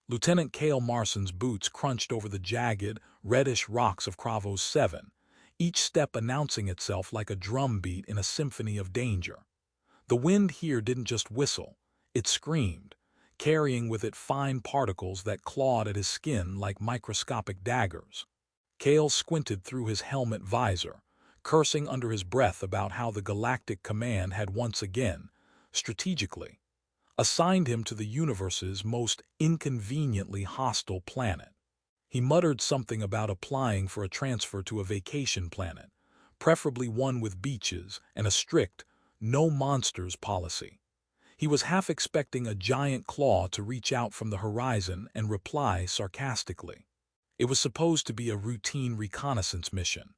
Lieutenant Cale Marson's boots crunched over the jagged, reddish rocks of Kravos 7, each step announcing itself like a drum beat in a symphony of danger. The wind here didn't just whistle, it screamed, carrying with it fine particles that clawed at his skin like microscopic daggers. Cale squinted through his helmet visor, cursing under his breath about how the Galactic Command had once again, strategically, assigned him to the universe's most inconveniently hostile planet. He muttered something about applying for a transfer to a vacation planet, preferably one with beaches and a strict, no monsters policy. He was half expecting a giant claw to reach out from the horizon and reply sarcastically. It was supposed to be a routine reconnaissance mission.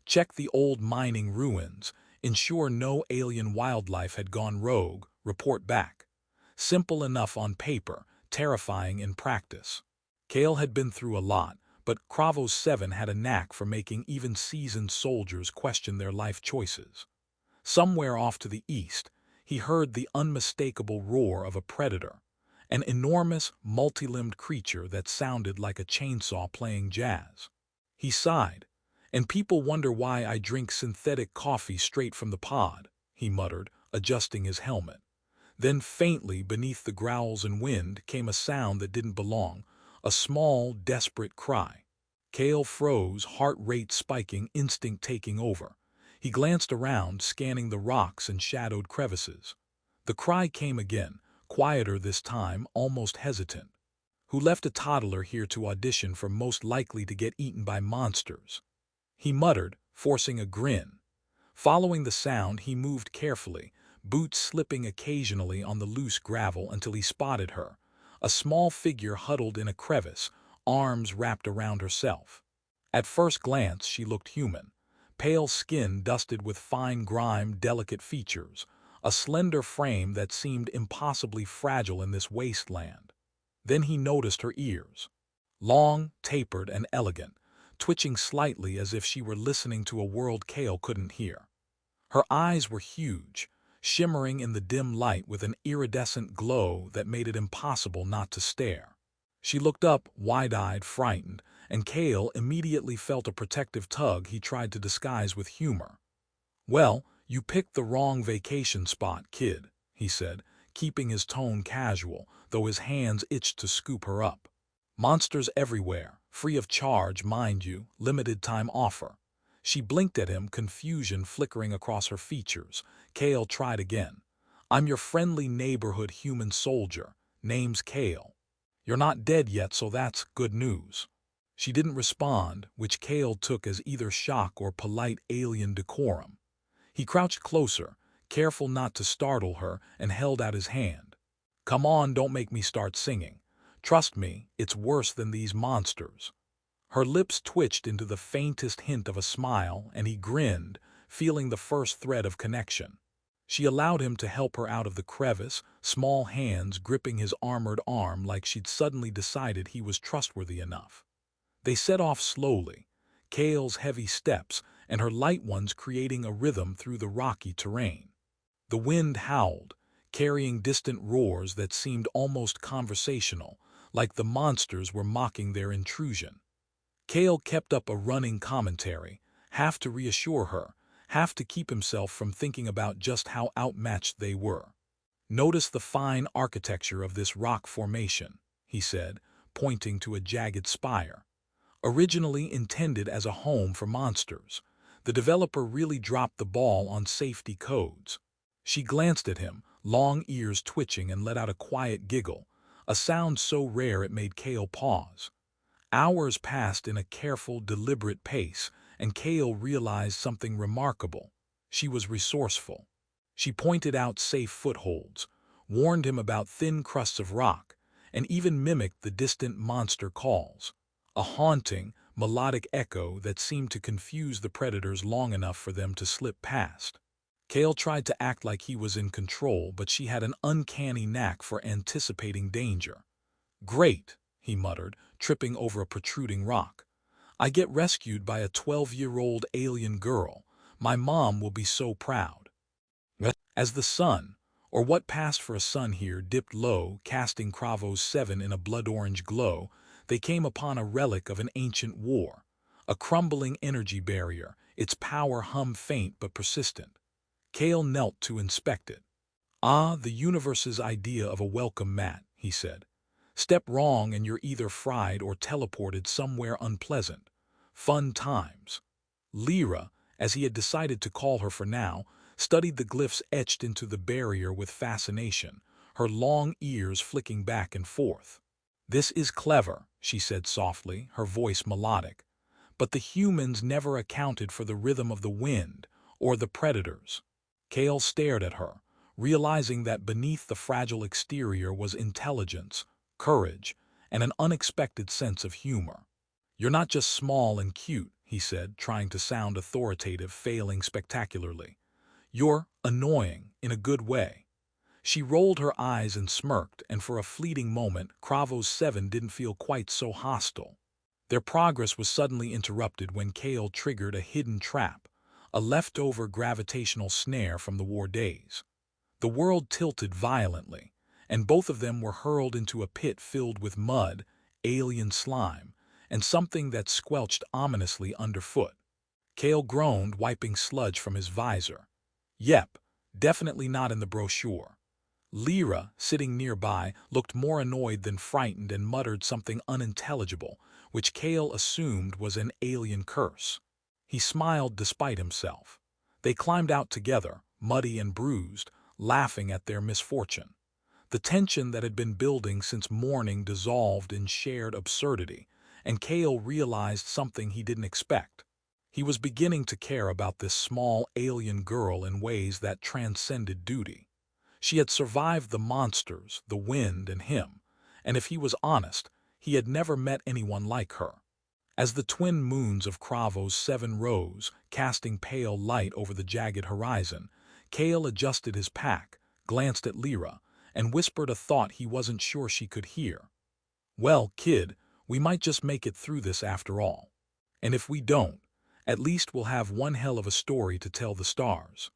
Check the old mining ruins, ensure no alien wildlife had gone rogue, report back. Simple enough on paper, terrifying in practice. Cale had been through a lot, but Kravos 7 had a knack for making even seasoned soldiers question their life choices. Somewhere off to the east, he heard the unmistakable roar of a predator, an enormous, multi-limbed creature that sounded like a chainsaw playing jazz. He sighed. "And people wonder why I drink synthetic coffee straight from the pod," he muttered, adjusting his helmet. Then faintly beneath the growls and wind came a sound that didn't belong, a small, desperate cry. Cale froze, heart rate spiking, instinct taking over. He glanced around, scanning the rocks and shadowed crevices. The cry came again, quieter this time, almost hesitant. "Who left a toddler here to audition for most likely to get eaten by monsters?" he muttered, forcing a grin. Following the sound, he moved carefully, boots slipping occasionally on the loose gravel until he spotted her, a small figure huddled in a crevice, arms wrapped around herself. At first glance, she looked human. Pale skin dusted with fine grime, delicate features, a slender frame that seemed impossibly fragile in this wasteland. Then he noticed her ears. Long, tapered, and elegant, twitching slightly as if she were listening to a world Cale couldn't hear. Her eyes were huge, shimmering in the dim light with an iridescent glow that made it impossible not to stare. She looked up, wide-eyed, frightened, and Cale immediately felt a protective tug he tried to disguise with humor. "Well, you picked the wrong vacation spot, kid," he said, keeping his tone casual, though his hands itched to scoop her up. "Monsters everywhere, free of charge, mind you, limited time offer." She blinked at him, confusion flickering across her features. Cale tried again. "I'm your friendly neighborhood human soldier. Name's Cale. You're not dead yet, so that's good news." She didn't respond, which Cale took as either shock or polite alien decorum. He crouched closer, careful not to startle her, and held out his hand. "Come on, don't make me start singing. Trust me, it's worse than these monsters." Her lips twitched into the faintest hint of a smile, and he grinned, feeling the first thread of connection. She allowed him to help her out of the crevice, small hands gripping his armored arm like she'd suddenly decided he was trustworthy enough. They set off slowly, Cale's heavy steps and her light ones creating a rhythm through the rocky terrain. The wind howled, carrying distant roars that seemed almost conversational, like the monsters were mocking their intrusion. Cale kept up a running commentary, half to reassure her, half to keep himself from thinking about just how outmatched they were. "Notice the fine architecture of this rock formation," he said, pointing to a jagged spire. "Originally intended as a home for monsters, the developer really dropped the ball on safety codes." She glanced at him, long ears twitching, and let out a quiet giggle, a sound so rare it made Cale pause. Hours passed in a careful, deliberate pace, and Cale realized something remarkable. She was resourceful. She pointed out safe footholds, warned him about thin crusts of rock, and even mimicked the distant monster calls, a haunting, melodic echo that seemed to confuse the predators long enough for them to slip past. Cale tried to act like he was in control, but she had an uncanny knack for anticipating danger. "Great," he muttered, tripping over a protruding rock. "I get rescued by a 12-year-old alien girl. My mom will be so proud." As the sun, or what passed for a sun here dipped low, casting Kravos 7 in a blood-orange glow. They came upon a relic of an ancient war, a crumbling energy barrier, its power hum faint but persistent. Kale knelt to inspect it. "Ah, the universe's idea of a welcome mat," he said. "Step wrong and you're either fried or teleported somewhere unpleasant. Fun times." Lyra, as he had decided to call her for now, studied the glyphs etched into the barrier with fascination, her long ears flicking back and forth. "This is clever," she said softly, her voice melodic. "But the humans never accounted for the rhythm of the wind or the predators." Kale stared at her, realizing that beneath the fragile exterior was intelligence, courage, and an unexpected sense of humor. "You're not just small and cute," he said, trying to sound authoritative, failing spectacularly. "You're annoying, in a good way." She rolled her eyes and smirked, and for a fleeting moment, Kravos 7 didn't feel quite so hostile. Their progress was suddenly interrupted when Kale triggered a hidden trap, a leftover gravitational snare from the war days. The world tilted violently, and both of them were hurled into a pit filled with mud, alien slime, and something that squelched ominously underfoot. Kale groaned, wiping sludge from his visor. "Yep, definitely not in the brochure." Lyra, sitting nearby, looked more annoyed than frightened and muttered something unintelligible, which Kale assumed was an alien curse. He smiled despite himself. They climbed out together, muddy and bruised, laughing at their misfortune. The tension that had been building since morning dissolved in shared absurdity, and Kale realized something he didn't expect. He was beginning to care about this small alien girl in ways that transcended duty. She had survived the monsters, the wind, and him, and if he was honest, he had never met anyone like her. As the twin moons of Kravos 7 rose, casting pale light over the jagged horizon, Kale adjusted his pack, glanced at Lyra, and whispered a thought he wasn't sure she could hear. "Well, kid, we might just make it through this after all. And if we don't, at least we'll have one hell of a story to tell the stars."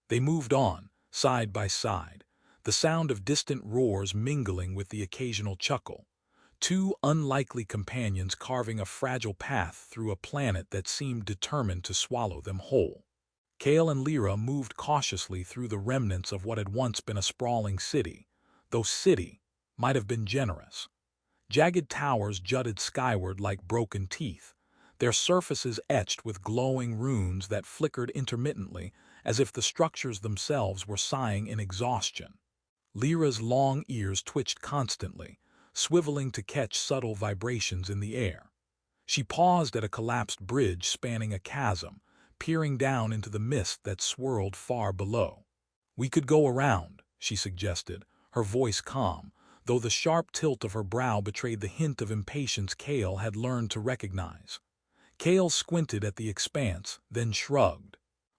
They moved on, side by side, the sound of distant roars mingling with the occasional chuckle. Two unlikely companions carving a fragile path through a planet that seemed determined to swallow them whole. Kale and Lyra moved cautiously through the remnants of what had once been a sprawling city, though city might have been generous. Jagged towers jutted skyward like broken teeth, their surfaces etched with glowing runes that flickered intermittently as if the structures themselves were sighing in exhaustion. Lyra's long ears twitched constantly, swiveling to catch subtle vibrations in the air. She paused at a collapsed bridge spanning a chasm, peering down into the mist that swirled far below. "We could go around," she suggested, her voice calm, though the sharp tilt of her brow betrayed the hint of impatience Kale had learned to recognize. Kale squinted at the expanse, then shrugged.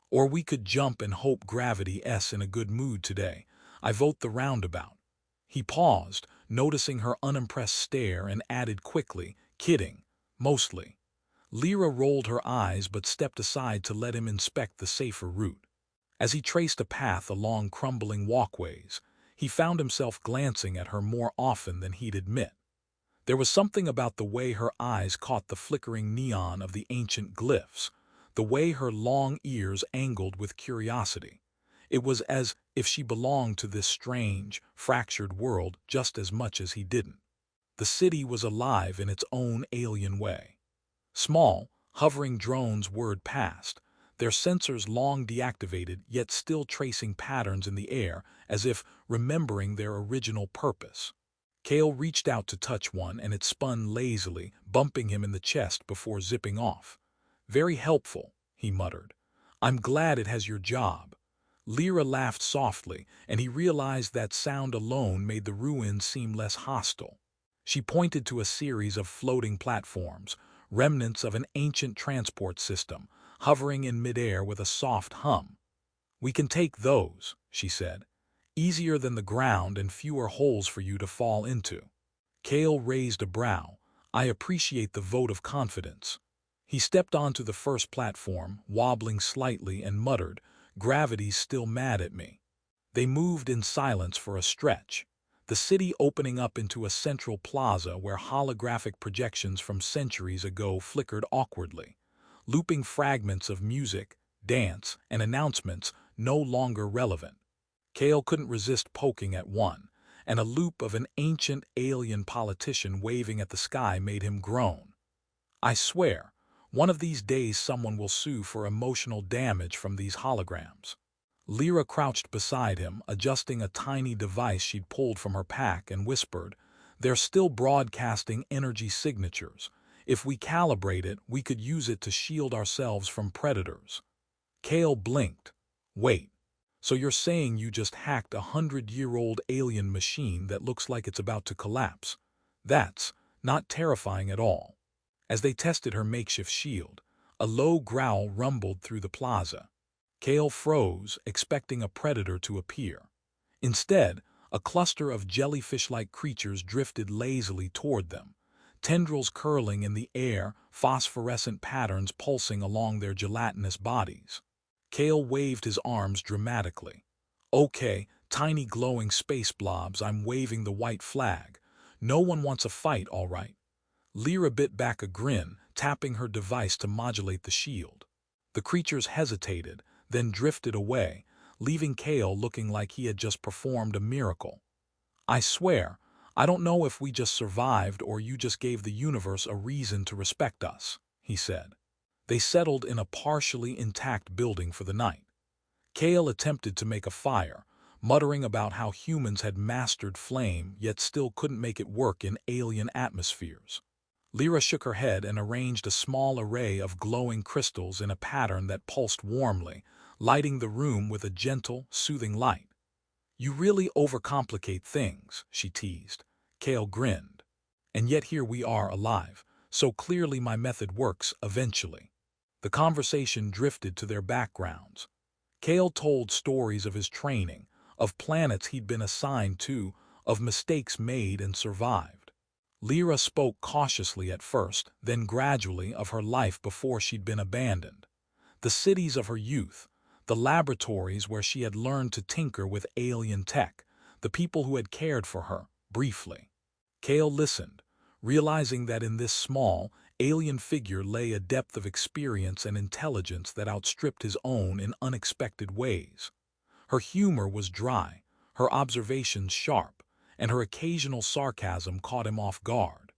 "Or we could jump and hope gravity's in a good mood today. I vote the roundabout." He paused, noticing her unimpressed stare, and added quickly, "Kidding, mostly." Lyra rolled her eyes but stepped aside to let him inspect the safer route. As he traced a path along crumbling walkways, he found himself glancing at her more often than he'd admit. There was something about the way her eyes caught the flickering neon of the ancient glyphs, the way her long ears angled with curiosity. It was as if she belonged to this strange, fractured world just as much as he didn't. The city was alive in its own alien way. Small, hovering drones whirred past, their sensors long deactivated yet still tracing patterns in the air as if remembering their original purpose. Kale reached out to touch one and it spun lazily, bumping him in the chest before zipping off. "Very helpful," he muttered. "I'm glad it has your job." Lyra laughed softly, and he realized that sound alone made the ruins seem less hostile. She pointed to a series of floating platforms, remnants of an ancient transport system, hovering in midair with a soft hum. "We can take those," she said. "Easier than the ground and fewer holes for you to fall into." Kale raised a brow. "I appreciate the vote of confidence." He stepped onto the first platform, wobbling slightly, and muttered, "Gravity's still mad at me." They moved in silence for a stretch, the city opening up into a central plaza where holographic projections from centuries ago flickered awkwardly, looping fragments of music, dance, and announcements no longer relevant. Kale couldn't resist poking at one, and a loop of an ancient alien politician waving at the sky made him groan. I swear, one of these days someone will sue for emotional damage from these holograms. Lyra crouched beside him, adjusting a tiny device she'd pulled from her pack, and whispered, "They're still broadcasting energy signatures. If we calibrate it, we could use it to shield ourselves from predators." Kale blinked. "Wait, so you're saying you just hacked a 100-year-old alien machine that looks like it's about to collapse? That's not terrifying at all." As they tested her makeshift shield, a low growl rumbled through the plaza. Kale froze, expecting a predator to appear. Instead, a cluster of jellyfish-like creatures drifted lazily toward them, tendrils curling in the air, phosphorescent patterns pulsing along their gelatinous bodies. Kale waved his arms dramatically. "Okay, tiny glowing space blobs, I'm waving the white flag. No one wants a fight, all right." Lyra bit back a grin, tapping her device to modulate the shield. The creatures hesitated, then drifted away, leaving Kale looking like he had just performed a miracle. "I swear, I don't know if we just survived or you just gave the universe a reason to respect us," he said. They settled in a partially intact building for the night. Kale attempted to make a fire, muttering about how humans had mastered flame yet still couldn't make it work in alien atmospheres. Lyra shook her head and arranged a small array of glowing crystals in a pattern that pulsed warmly, lighting the room with a gentle, soothing light. "You really overcomplicate things," she teased. Kale grinned. "And yet here we are alive, so clearly my method works eventually." The conversation drifted to their backgrounds. Kale told stories of his training, of planets he'd been assigned to, of mistakes made and survived. Lyra spoke cautiously at first, then gradually of her life before she'd been abandoned. The cities of her youth, the laboratories where she had learned to tinker with alien tech, the people who had cared for her, briefly. Kale listened, realizing that in this small, alien figure lay a depth of experience and intelligence that outstripped his own in unexpected ways. Her humor was dry, her observations sharp, and her occasional sarcasm caught him off guard.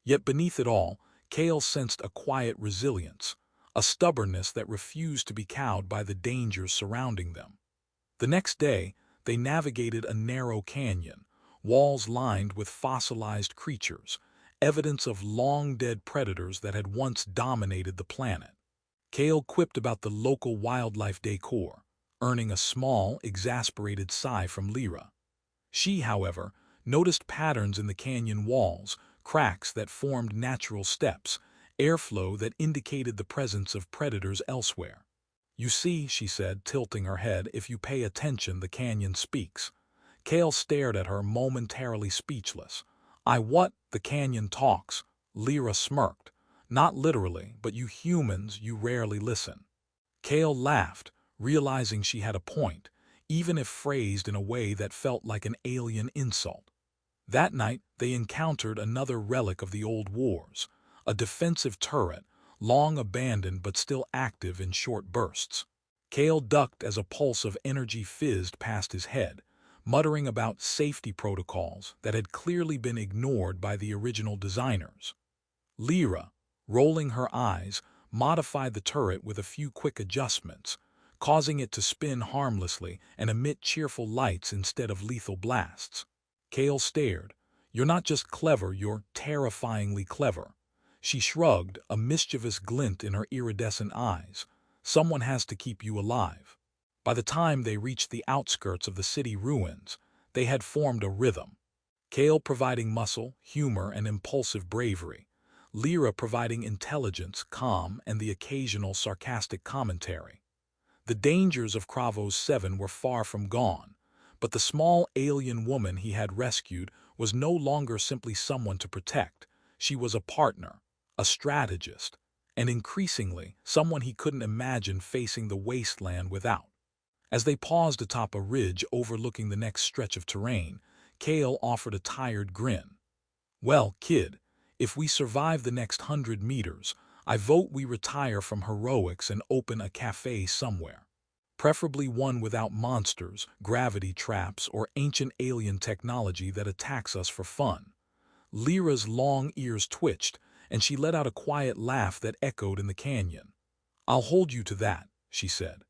Yet beneath it all, Kale sensed a quiet resilience, a stubbornness that refused to be cowed by the dangers surrounding them. The next day, they navigated a narrow canyon, walls lined with fossilized creatures, evidence of long-dead predators that had once dominated the planet. Kale quipped about the local wildlife decor, earning a small, exasperated sigh from Lyra. She, however, noticed patterns in the canyon walls, cracks that formed natural steps, airflow that indicated the presence of predators elsewhere. "You see," she said, tilting her head, "if you pay attention, the canyon speaks." Kale stared at her, momentarily speechless. The canyon talks," Lyra smirked. "Not literally, but you humans, you rarely listen." Kale laughed, realizing she had a point, even if phrased in a way that felt like an alien insult. That night, they encountered another relic of the old wars, a defensive turret, long abandoned but still active in short bursts. Kale ducked as a pulse of energy fizzed past his head, muttering about safety protocols that had clearly been ignored by the original designers. Lyra, rolling her eyes, modified the turret with a few quick adjustments, causing it to spin harmlessly and emit cheerful lights instead of lethal blasts. Kale stared. "You're not just clever, you're terrifyingly clever." She shrugged, a mischievous glint in her iridescent eyes. "Someone has to keep you alive." By the time they reached the outskirts of the city ruins, they had formed a rhythm. Kale providing muscle, humor, and impulsive bravery. Lyra providing intelligence, calm, and the occasional sarcastic commentary. The dangers of Kravos 7 were far from gone, but the small alien woman he had rescued was no longer simply someone to protect. She was a partner, a strategist, and increasingly someone he couldn't imagine facing the wasteland without. As they paused atop a ridge overlooking the next stretch of terrain, Kale offered a tired grin. "Well, kid, if we survive the next 100 meters, I vote we retire from heroics and open a cafe somewhere. Preferably one without monsters, gravity traps, or ancient alien technology that attacks us for fun." Lyra's long ears twitched, and she let out a quiet laugh that echoed in the canyon. "I'll hold you to that," she said.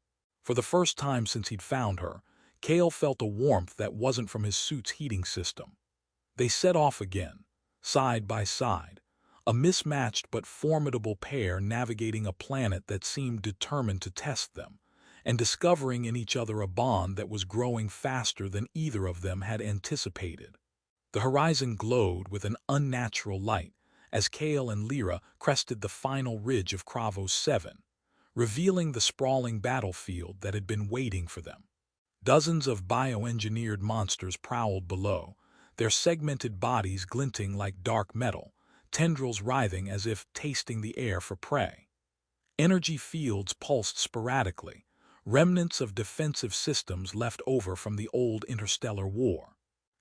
For the first time since he'd found her, Kale felt a warmth that wasn't from his suit's heating system. They set off again, side by side, a mismatched but formidable pair navigating a planet that seemed determined to test them, and discovering in each other a bond that was growing faster than either of them had anticipated. The horizon glowed with an unnatural light as Kale and Lyra crested the final ridge of Kravos 7, revealing the sprawling battlefield that had been waiting for them. Dozens of bioengineered monsters prowled below, their segmented bodies glinting like dark metal, tendrils writhing as if tasting the air for prey. Energy fields pulsed sporadically, remnants of defensive systems left over from the old interstellar war.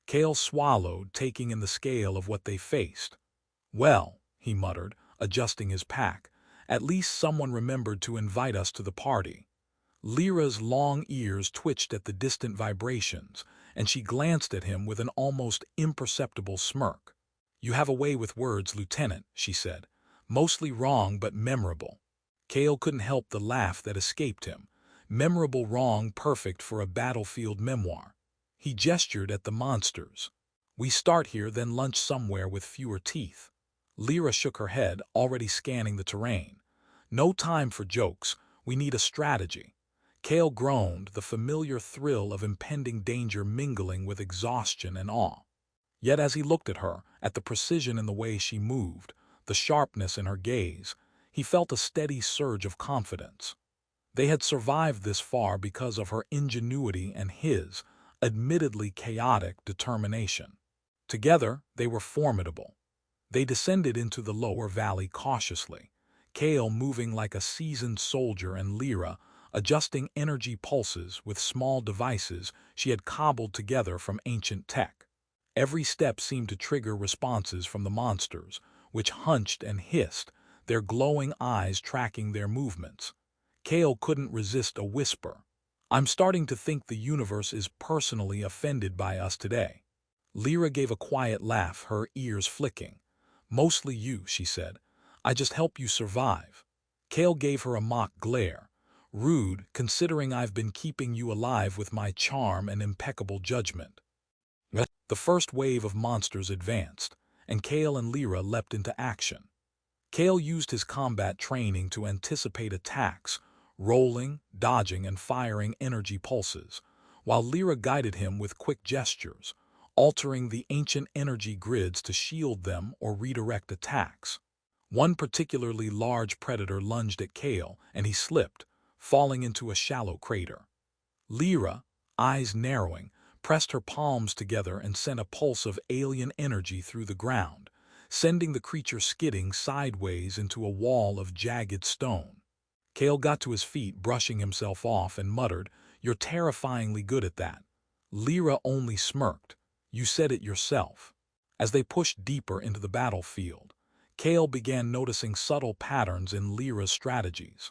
Kale swallowed, taking in the scale of what they faced. "Well," he muttered, adjusting his pack, "at least someone remembered to invite us to the party." Lyra's long ears twitched at the distant vibrations, and she glanced at him with an almost imperceptible smirk. "You have a way with words, Lieutenant," she said. "Mostly wrong but memorable." Kale couldn't help the laugh that escaped him. Memorable wrong, perfect for a battlefield memoir. He gestured at the monsters. "We start here, then lunch somewhere with fewer teeth." Lyra shook her head, already scanning the terrain. "No time for jokes. We need a strategy." Kale groaned, the familiar thrill of impending danger mingling with exhaustion and awe. Yet as he looked at her, at the precision in the way she moved, the sharpness in her gaze, he felt a steady surge of confidence. They had survived this far because of her ingenuity and his, admittedly chaotic, determination. Together, they were formidable. They descended into the lower valley cautiously, Kale moving like a seasoned soldier and Lyra adjusting energy pulses with small devices she had cobbled together from ancient tech. Every step seemed to trigger responses from the monsters, which hunched and hissed, their glowing eyes tracking their movements. Kale couldn't resist a whisper. "I'm starting to think the universe is personally offended by us today." Lyra gave a quiet laugh, her ears flicking. "Mostly you," she said. "I just help you survive." Kale gave her a mock glare. "Rude, considering I've been keeping you alive with my charm and impeccable judgment." The first wave of monsters advanced, and Kale and Lyra leapt into action. Kale used his combat training to anticipate attacks, rolling, dodging, and firing energy pulses, while Lyra guided him with quick gestures, altering the ancient energy grids to shield them or redirect attacks. One particularly large predator lunged at Kale, and he slipped, falling into a shallow crater. Lyra, eyes narrowing, pressed her palms together and sent a pulse of alien energy through the ground, sending the creature skidding sideways into a wall of jagged stone. Kale got to his feet, brushing himself off, and muttered, "You're terrifyingly good at that." Lyra only smirked. "You said it yourself." As they pushed deeper into the battlefield, Kale began noticing subtle patterns in Lyra's strategies.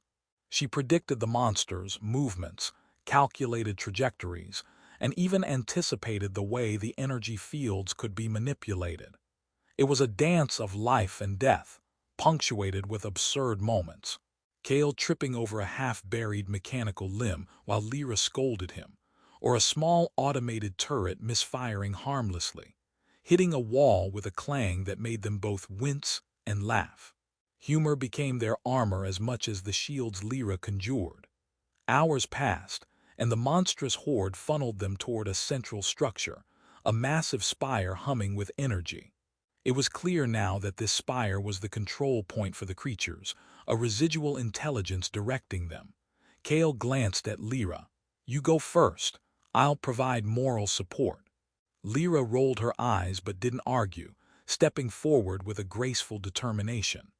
She predicted the monsters' movements, calculated trajectories, and even anticipated the way the energy fields could be manipulated. It was a dance of life and death, punctuated with absurd moments. Kale tripping over a half-buried mechanical limb while Lyra scolded him, or a small automated turret misfiring harmlessly, hitting a wall with a clang that made them both wince and laugh. Humor became their armor as much as the shields Lyra conjured. Hours passed, and the monstrous horde funneled them toward a central structure, a massive spire humming with energy. It was clear now that this spire was the control point for the creatures, a residual intelligence directing them. Kale glanced at Lyra. "You go first. I'll provide moral support." Lyra rolled her eyes but didn't argue, stepping forward with a graceful determination.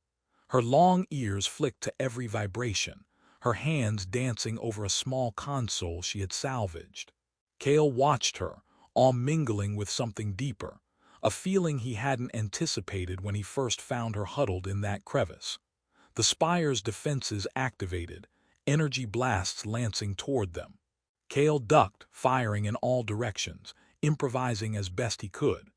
Her long ears flicked to every vibration, her hands dancing over a small console she had salvaged. Kale watched her, all mingling with something deeper, a feeling he hadn't anticipated when he first found her huddled in that crevice. The spire's defenses activated, energy blasts lancing toward them. Kale ducked, firing in all directions, improvising as best he could.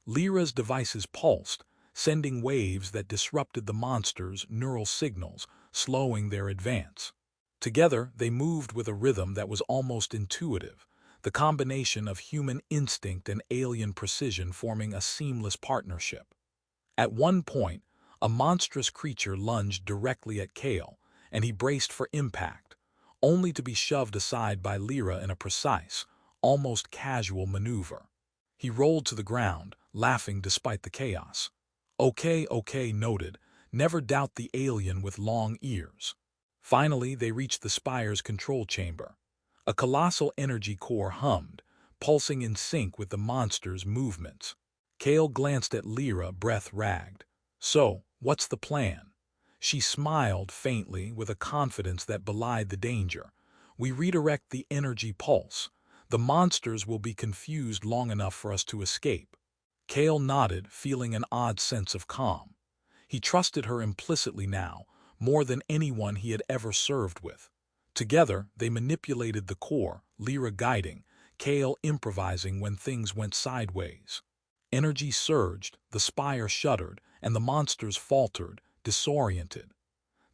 Lyra's devices pulsed, sending waves that disrupted the monster's neural signals, slowing their advance. Together, they moved with a rhythm that was almost intuitive, the combination of human instinct and alien precision forming a seamless partnership. At one point, a monstrous creature lunged directly at Kale, and he braced for impact, only to be shoved aside by Lyra in a precise, almost casual maneuver. He rolled to the ground, laughing despite the chaos. Okay, noted. Never doubt the alien with long ears. Finally, they reached the spire's control chamber. A colossal energy core hummed, pulsing in sync with the monster's movements. Kale glanced at Lyra, breath ragged. So, what's the plan? She smiled faintly with a confidence that belied the danger. We redirect the energy pulse. The monsters will be confused long enough for us to escape. Kale nodded, feeling an odd sense of calm. He trusted her implicitly now, more than anyone he had ever served with. Together, they manipulated the core, Lyra guiding, Kale improvising when things went sideways. Energy surged, the spire shuddered, and the monsters faltered, disoriented.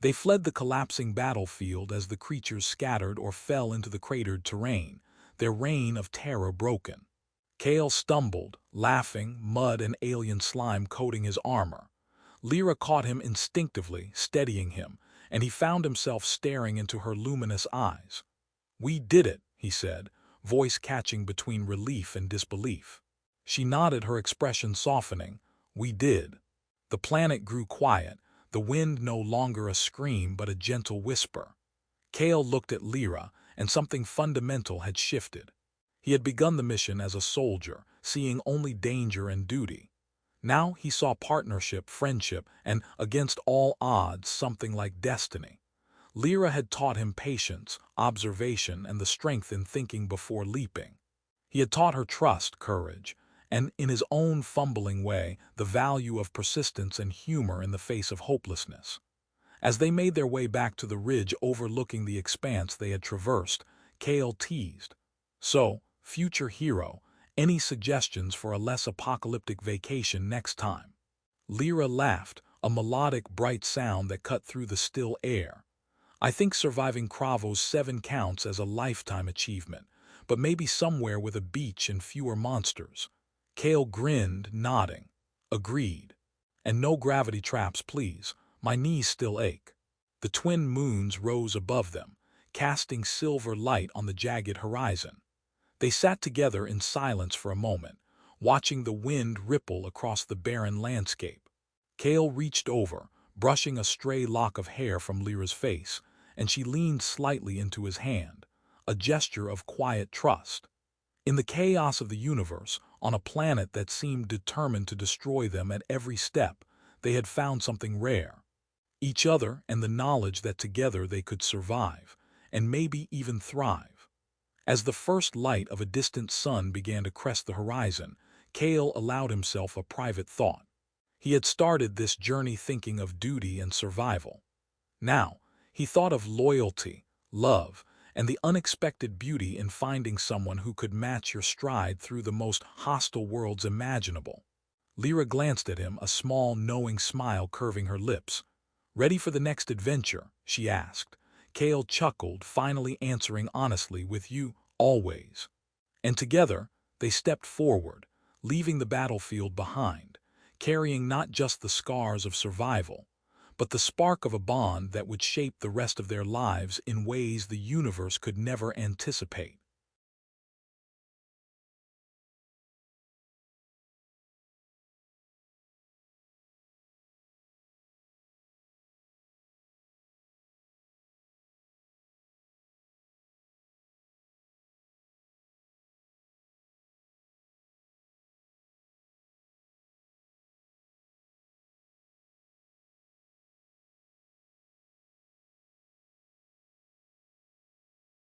They fled the collapsing battlefield as the creatures scattered or fell into the cratered terrain, their reign of terror broken. Kale stumbled, laughing, mud and alien slime coating his armor. Lyra caught him instinctively, steadying him, and he found himself staring into her luminous eyes. "We did it," he said, voice catching between relief and disbelief. She nodded, her expression softening. "We did." The planet grew quiet, the wind no longer a scream but a gentle whisper. Kale looked at Lyra, and something fundamental had shifted. He had begun the mission as a soldier, seeing only danger and duty. Now he saw partnership, friendship, and, against all odds, something like destiny. Lyra had taught him patience, observation, and the strength in thinking before leaping. He had taught her trust, courage, and, in his own fumbling way, the value of persistence and humor in the face of hopelessness. As they made their way back to the ridge overlooking the expanse they had traversed, Kale teased, "So, future hero, any suggestions for a less apocalyptic vacation next time?" Lyra laughed, a melodic, bright sound that cut through the still air. "I think surviving Cravo's 7 counts as a lifetime achievement, but maybe somewhere with a beach and fewer monsters." Kale grinned, nodding. "Agreed. And no gravity traps, please. My knees still ache." The twin moons rose above them, casting silver light on the jagged horizon. They sat together in silence for a moment, watching the wind ripple across the barren landscape. Kale reached over, brushing a stray lock of hair from Lyra's face, and she leaned slightly into his hand, a gesture of quiet trust. In the chaos of the universe, on a planet that seemed determined to destroy them at every step, they had found something rare. Each other and the knowledge that together they could survive, and maybe even thrive. As the first light of a distant sun began to crest the horizon, Kale allowed himself a private thought. He had started this journey thinking of duty and survival. Now, he thought of loyalty, love, and the unexpected beauty in finding someone who could match your stride through the most hostile worlds imaginable. Lyra glanced at him, a small, knowing smile curving her lips. "Ready for the next adventure?" she asked. Kale chuckled, finally answering honestly, "With you, always." And together, they stepped forward, leaving the battlefield behind, carrying not just the scars of survival, but the spark of a bond that would shape the rest of their lives in ways the universe could never anticipate.